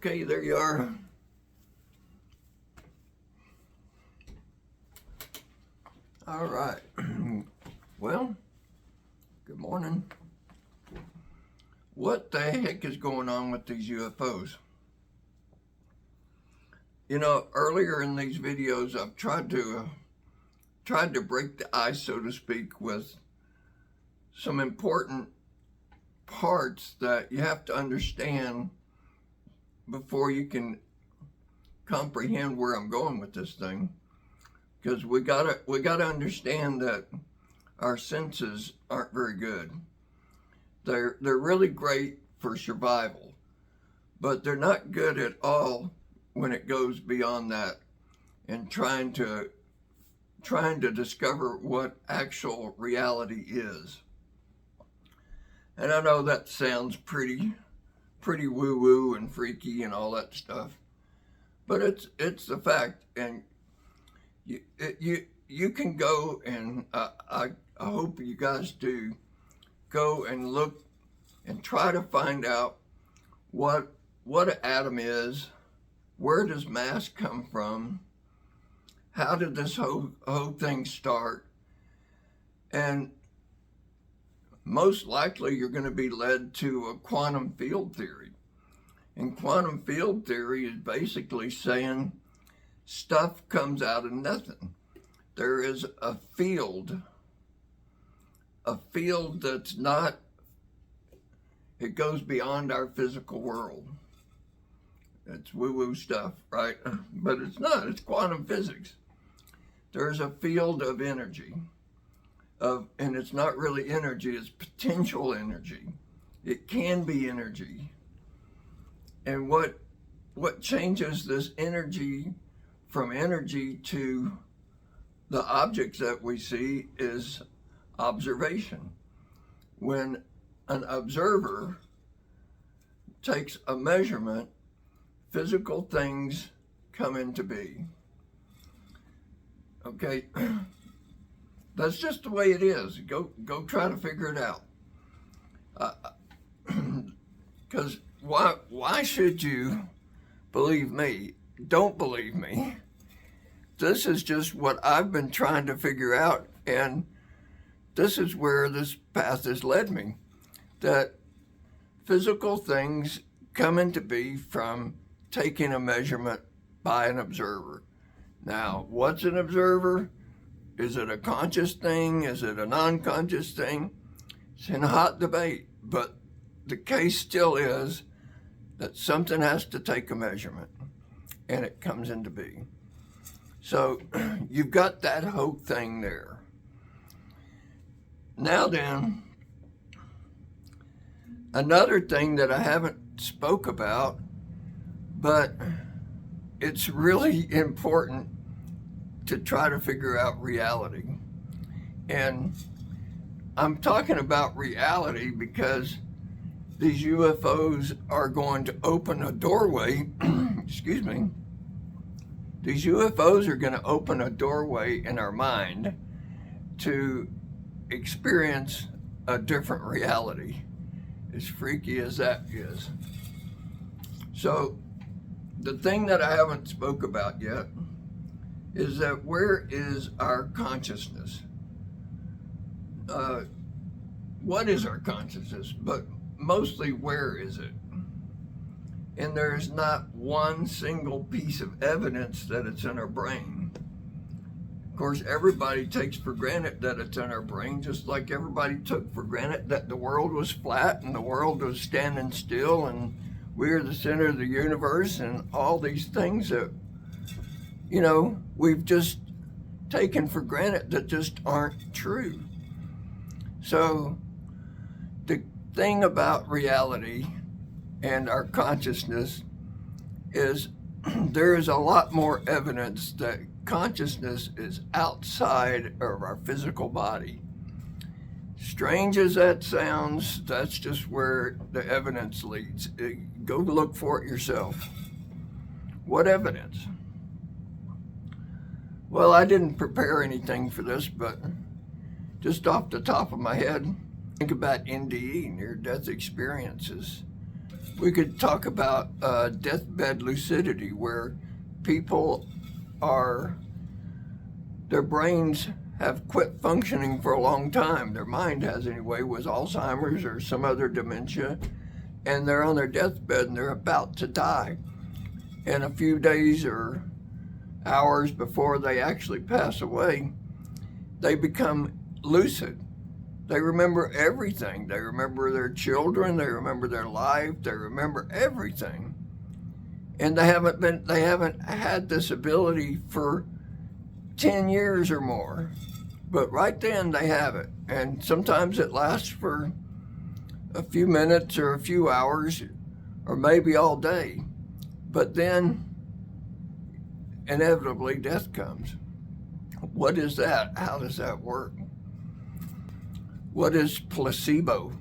Okay, there you are. All right. Well, good morning. What the heck is going on with these UFOs? You know, earlier in these videos, I've tried to break the ice, so to speak, with some important parts that you have to understand before you can comprehend where I'm going with this thing. Because we gotta understand that our senses aren't very good. They're really great for survival, but they're not good at all when it goes beyond that and trying to discover what actual reality is. And I know that sounds pretty woo-woo and freaky and all that stuff, but it's the fact. And you can go, and I hope you guys do go and look and try to find out what an atom is, where does mass come from, how did this whole thing start, and most likely you're going to be led to a quantum field theory. And quantum field theory is basically saying stuff comes out of nothing. There is a field that's not, it goes beyond our physical world. It's woo-woo stuff, right? But it's not, it's quantum physics. There's a field of energy, and it's not really energy, it's potential energy. It can be energy. And what changes this energy from energy to the objects that we see is observation. When an observer takes a measurement, physical things come into being. Okay, that's just the way it is. Go try to figure it out. Because why should you believe me? Don't believe me. This is just what I've been trying to figure out, and this is where this path has led me. That physical things come into being from taking a measurement by an observer. Now, what's an observer? Is it a conscious thing? Is it a non-conscious thing? It's in a hot debate, but the case still is that something has to take a measurement, and it comes into being. So you've got that whole thing there. Now then, another thing that I haven't spoke about, but it's really important to try to figure out reality. And I'm talking about reality because these UFOs are going to open a doorway, excuse me, these UFOs are going to open a doorway in our mind to experience a different reality, as freaky as that is. So the thing that I haven't spoke about yet is that where is our consciousness? What is our consciousness? But mostly, where is it? And there's not one single piece of evidence that it's in our brain. Of course, everybody takes for granted that it's in our brain, just like everybody took for granted that the world was flat and the world was standing still and we're the center of the universe and all these things that, you know, we've just taken for granted that just aren't true. So the thing about reality and our consciousness is there is a lot more evidence that consciousness is outside of our physical body. Strange as that sounds, that's just where the evidence leads. Go look for it yourself. What evidence? Well, I didn't prepare anything for this, but just off the top of my head, think about NDE, near-death experiences. We could talk about deathbed lucidity, where people are, their brains have quit functioning for a long time. Their mind has anyway, with Alzheimer's or some other dementia, and they're on their deathbed and they're about to die. And a few days or hours before they actually pass away, they become lucid. They remember everything. They remember their children, they remember their life, they remember everything. And they haven't had this ability for 10 years or more. But right then they have it. And sometimes it lasts for a few minutes or a few hours or maybe all day. But then inevitably death comes. What is that? How does that work? What is placebo?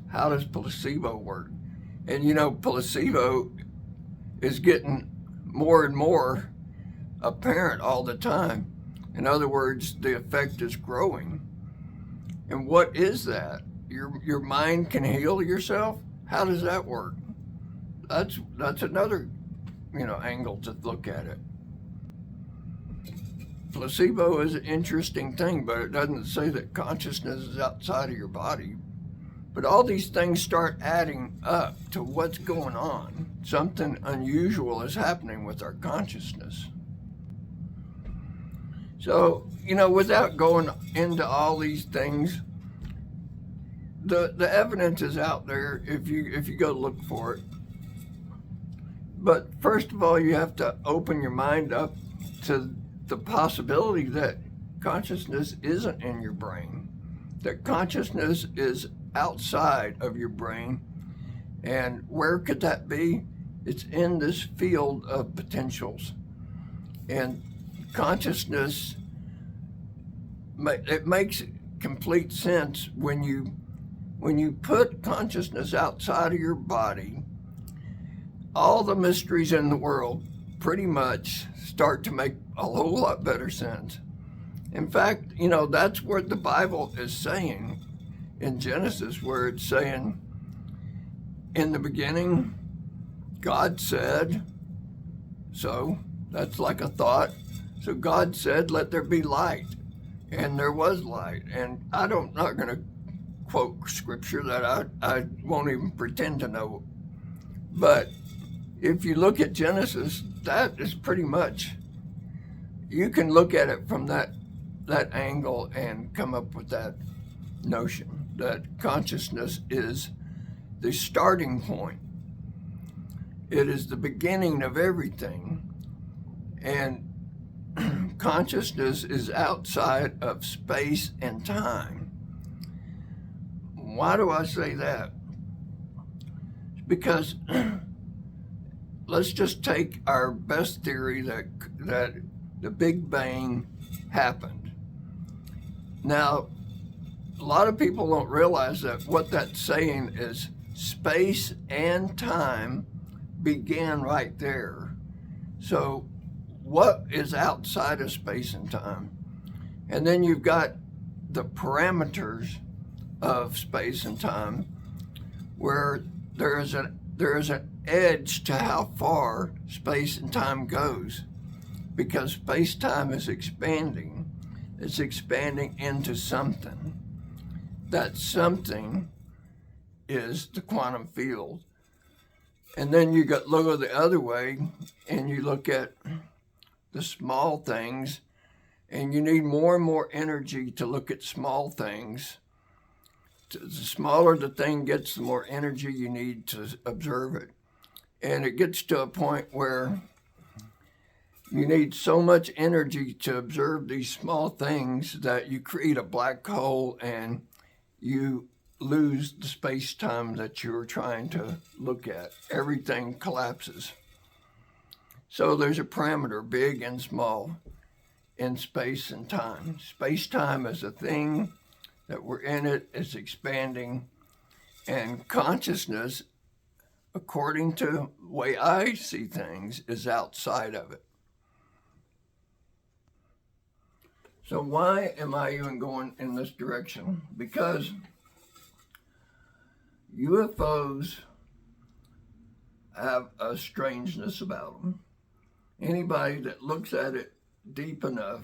How does placebo work? And you know, placebo is getting more and more apparent all the time. In other words, the effect is growing. And what is that? Your mind can heal yourself? How does that work? That's another, angle to look at it. Placebo is an interesting thing, but it doesn't say that consciousness is outside of your body. But all these things start adding up to what's going on. Something unusual is happening with our consciousness. So, without going into all these things, the evidence is out there if you go look for it. But first of all, you have to open your mind up to the possibility that consciousness isn't in your brain, that consciousness is outside of your brain. And where could that be? It's in this field of potentials. And consciousness, it makes complete sense when you put consciousness outside of your body. All the mysteries in the world pretty much start to make a whole lot better sense. In fact, that's what the Bible is saying in Genesis, where it's saying, in the beginning, God said, so that's like a thought. So God said, let there be light. And there was light. And not going to quote scripture that I won't even pretend to know. But if you look at Genesis, that is pretty much, you can look at it from that angle and come up with that notion that consciousness is the starting point. It is the beginning of everything. And consciousness is outside of space and time. Why do I say that? Because let's just take our best theory that the Big Bang happened. Now, a lot of people don't realize that what that's saying is space and time began right there. So what is outside of space and time? And then you've got the parameters of space and time, where there is an edge to how far space and time goes, because space-time is expanding. It's expanding into something. That something is the quantum field. And then you look the other way, and you look at the small things, and you need more and more energy to look at small things. The smaller the thing gets, the more energy you need to observe it. And it gets to a point where you need so much energy to observe these small things that you create a black hole and you lose the space-time that you were trying to look at. Everything collapses. So there's a parameter, big and small, in space and time. Space-time is a thing that we're in it, it's expanding, and consciousness, according to the way I see things, is outside of it. So why am I even going in this direction? Because UFOs have a strangeness about them. Anybody that looks at it deep enough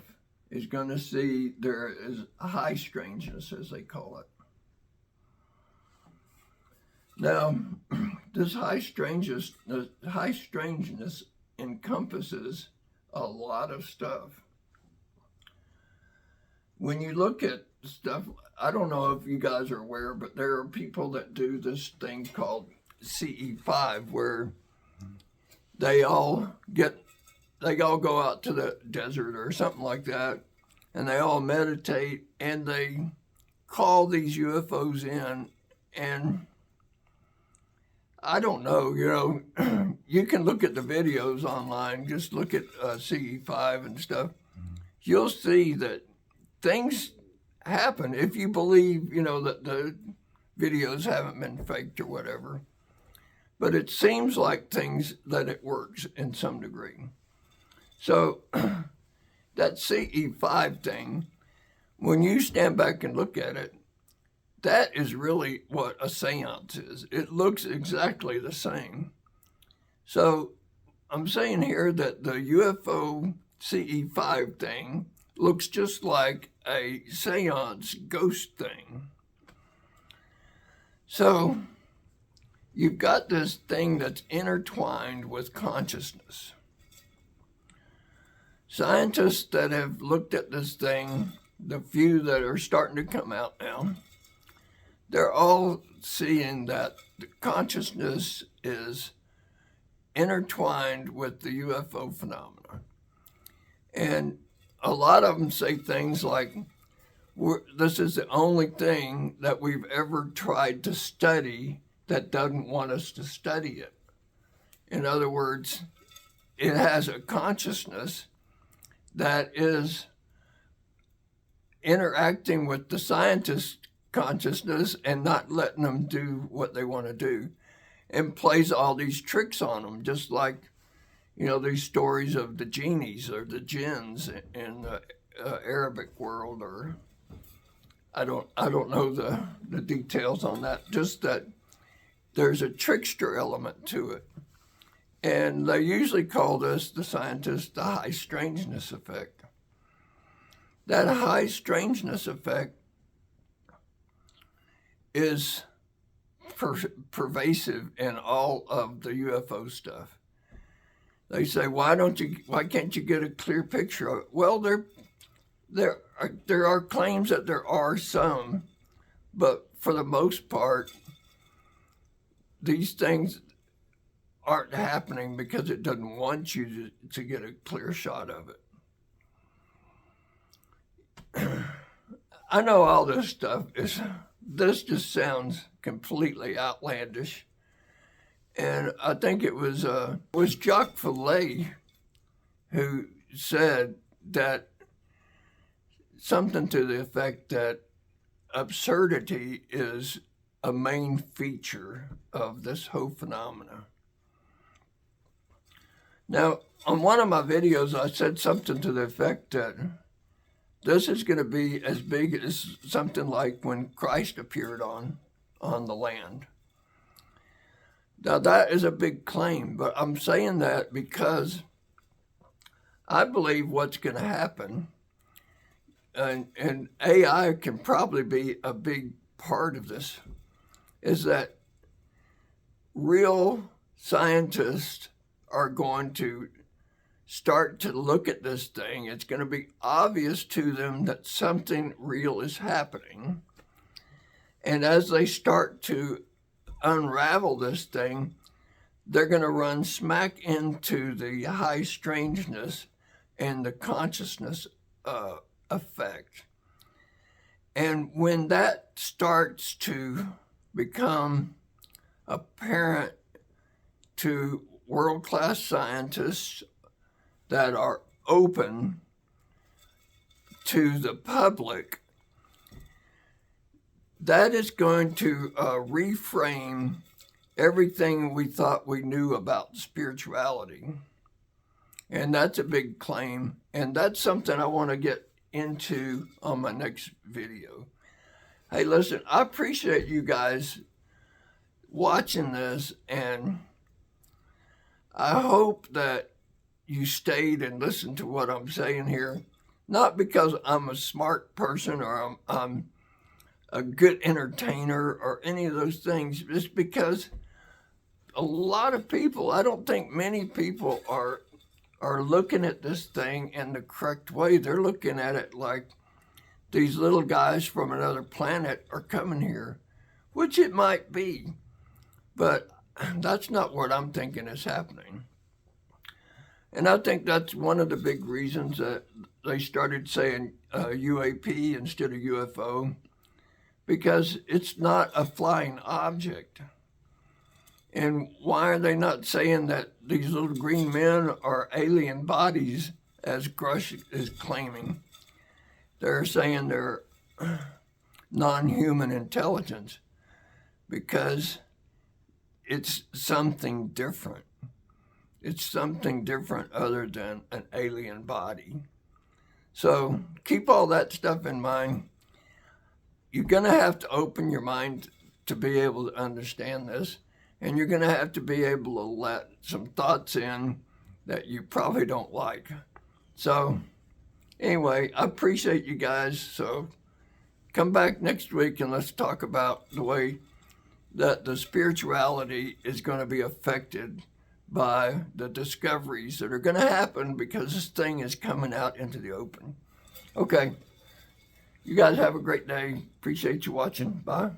is going to see there is a high strangeness, as they call it. Now, this high strangeness encompasses a lot of stuff. When you look at stuff, I don't know if you guys are aware, but there are people that do this thing called CE5, where they all go out to the desert or something like that, and they all meditate, and they call these UFOs in, and I don't know, you can look at the videos online, just look at CE5 and stuff. You'll see that things happen if you believe, that the videos haven't been faked or whatever. But it seems like that it works in some degree. So that CE5 thing, when you stand back and look at it, that is really what a seance is. It looks exactly the same. So I'm saying here that the UFO CE5 thing looks just like a seance ghost thing. So you've got this thing that's intertwined with consciousness. Scientists that have looked at this thing, the few that are starting to come out now, they're all seeing that the consciousness is intertwined with the UFO phenomena. And a lot of them say things like, this is the only thing that we've ever tried to study that doesn't want us to study it. In other words, it has a consciousness that is interacting with the scientist's consciousness and not letting them do what they want to do, and plays all these tricks on them, just like, these stories of the genies or the jinns in the Arabic world, or I don't know the details on that, just that there's a trickster element to it. And they usually call this, the scientists, the high strangeness effect. That high strangeness effect is pervasive in all of the UFO stuff. They say, why can't you get a clear picture of it? Well, there are claims that there are some, but for the most part, these things aren't happening because it doesn't want you to get a clear shot of it. I know all this stuff this just sounds completely outlandish. And I think it was Jacques Vallée who said that something to the effect that absurdity is a main feature of this whole phenomena. Now, on one of my videos, I said something to the effect that this is going to be as big as something like when Christ appeared on the land. Now, that is a big claim, but I'm saying that because I believe what's going to happen, and AI can probably be a big part of this, is that real scientists are going to start to look at this thing. It's going to be obvious to them that something real is happening. And as they start to unravel this thing, they're going to run smack into the high strangeness and the consciousness effect. And when that starts to become apparent to world-class scientists that are open to the public, that is going to reframe everything we thought we knew about spirituality. And that's a big claim. And that's something I want to get into on my next video. Hey, listen, I appreciate you guys watching this and I hope that you stayed and listened to what I'm saying here, not because I'm a smart person or I'm a good entertainer or any of those things, just because a lot of people, I don't think many people are looking at this thing in the correct way. They're looking at it like these little guys from another planet are coming here, which it might be, but that's not what I'm thinking is happening. And I think that's one of the big reasons that they started saying UAP instead of UFO, because it's not a flying object. And why are they not saying that these little green men are alien bodies, as Grush is claiming? They're saying they're non-human intelligence because it's something different. It's something different other than an alien body. So keep all that stuff in mind. You're going to have to open your mind to be able to understand this. And you're going to have to be able to let some thoughts in that you probably don't like. So anyway, I appreciate you guys. So come back next week and let's talk about the way that the spirituality is going to be affected by the discoveries that are going to happen because this thing is coming out into the open. Okay. You guys have a great day. Appreciate you watching. Bye.